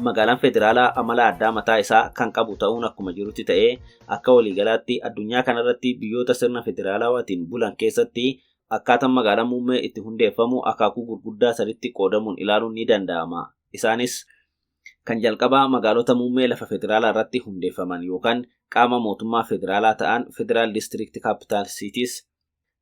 magaalaan federaalaa amala addaa mataa isaa kan qabu ta'uun akkuma jirutti ta'ee akka waliigalaatti addunyaa kanarratti biyyoota sirna federaalawaatiin bulan keessatti akkaataan magaalaan muummee itti hundeeffamu akaakuu gurguddaa saditti qoodamuun ilaaluun ni danda'ama. Isaanis kan jalqabaa magaalota muummee lafa federaalaa irratti hundeeffaman yookaan qaama mootummaa federaalaa ta'an Federal District Capital Cities,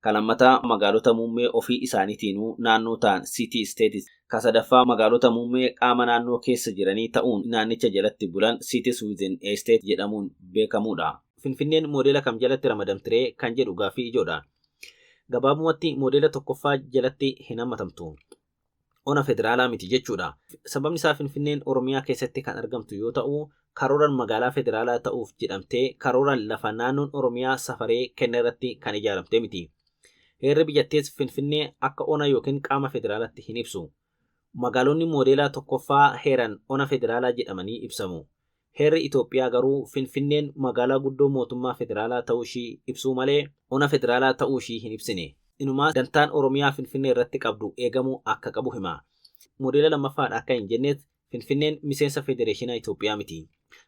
kan lammataa magaalota muummee ofii isaaniitiinuu naannoo ta'an City States, kan sadaffaa magaalota muummee qaama naannoo keessa jiranii ta'uun naannicha jalatti bulan Cities Within a State jedhamuun beekamudha. Finfinneen moodela kam jalatti ramadamtee kan jedhu gaaffii ijoodha. Gabaabumatti moodela tokkoffaa jalatti hin hammatamtu. Ona federaalaa miti jechuudha. Sababni isaa Finfinneen Oromiyaa keessatti kan argamtu yoo ta'u, karooraan magaalaa federaalaa ta'uuf jedhamtee karooraan lafa naannoon Oromiyaa safaree kenne irratti kan ijaaramte miti. Heerri biyyattees Finfinnee akka ona yookiin qaama federaalaatti hin ibsu. Magaalonni moodeelaa tokkoffaa heeraan ona federaalaa jedhamanii ibsamu. Heerri Itoophiyaa garuu Finfinneen magaalaa guddoo mootummaa federaalaa ta'uu ishii ibsuu malee ona federaalaa ta'uu ishii hin ibsine. Inumaa dantaan Oromiyaa Finfinnee irratti qabdu eegamuu akka qabu hima. Moodeela lammaffaadha akka hin jenneet Finfinneen miseensa Federeeshinaa Itoophiyaa miti.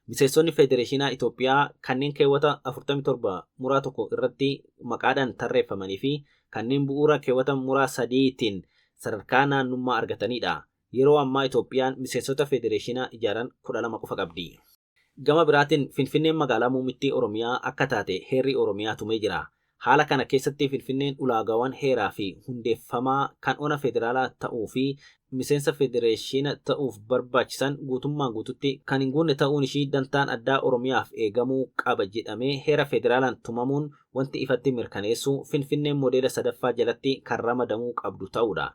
Miseensonni Federeeshinaa Itoophiyaa kanneen keewwata 47 muraa tokko irratti maqaadhaan tarreeffamanii fi kanneen bu'uura keewwata muraa 3tiin sadarkaa naannummaa argatanidha. Yeroo ammaa Itoophiyaan miseensota Federeeshinaa ijaaran 12 qofa qabdi. Gama biraatiin Finfinneen magaalaa muummittii Oromiyaa akka taate heerri Oromiyaa tumee jira. Haala kana keessatti Finfinneen ulaagaawwan heeraa fi hundeeffamaa kan ona federaalaa ta'uu fi miseensa Federeeshina ta'uuf barbaachisan guutummaan guututti kan hin guunne ta'uun ishii dantaan addaa Oromiyaaf eegamuu qaba jedhamee heera federaalaan tumamuun wanti ifatti mirkaneessu Finfinneen moodeela sadaffaa jalatti kan ramadamuu qabdu ta'uudha.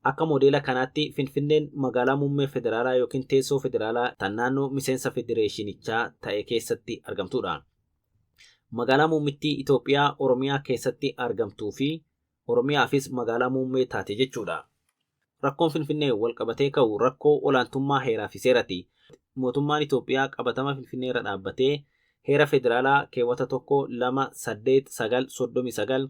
Akka moodeela kanaatti Finfinneen magaalaa muummee federaalaa yookiin teessoo federaalaa tan naannoo miseensa Federeeshinichaa ta'e keessatti argamtudha. Magaalaa muummittii Itoophiyaa Oromiyaa keessatti argamtuu fi Oromiyaafis magaalaa muummee taate jechuudha. Rakkoon Finfinnee wal qabatee ka'u rakkoo olaantummaa heeraa fi seeraati. Mootummaan Itoophiyaa qabatama Finfinnee irra dhaabbatee heera federaalaa keewwata 1, 2, 8, 9, 39,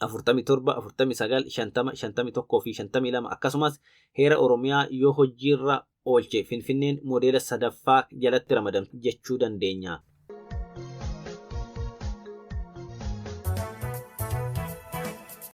47, 49, 50, 51 fi 52 akkasumas heera Oromiyaa yoo hojiirra oolche Finfinneen moodeela sadaffaa jalatti ramadamti jechuu dandeenya.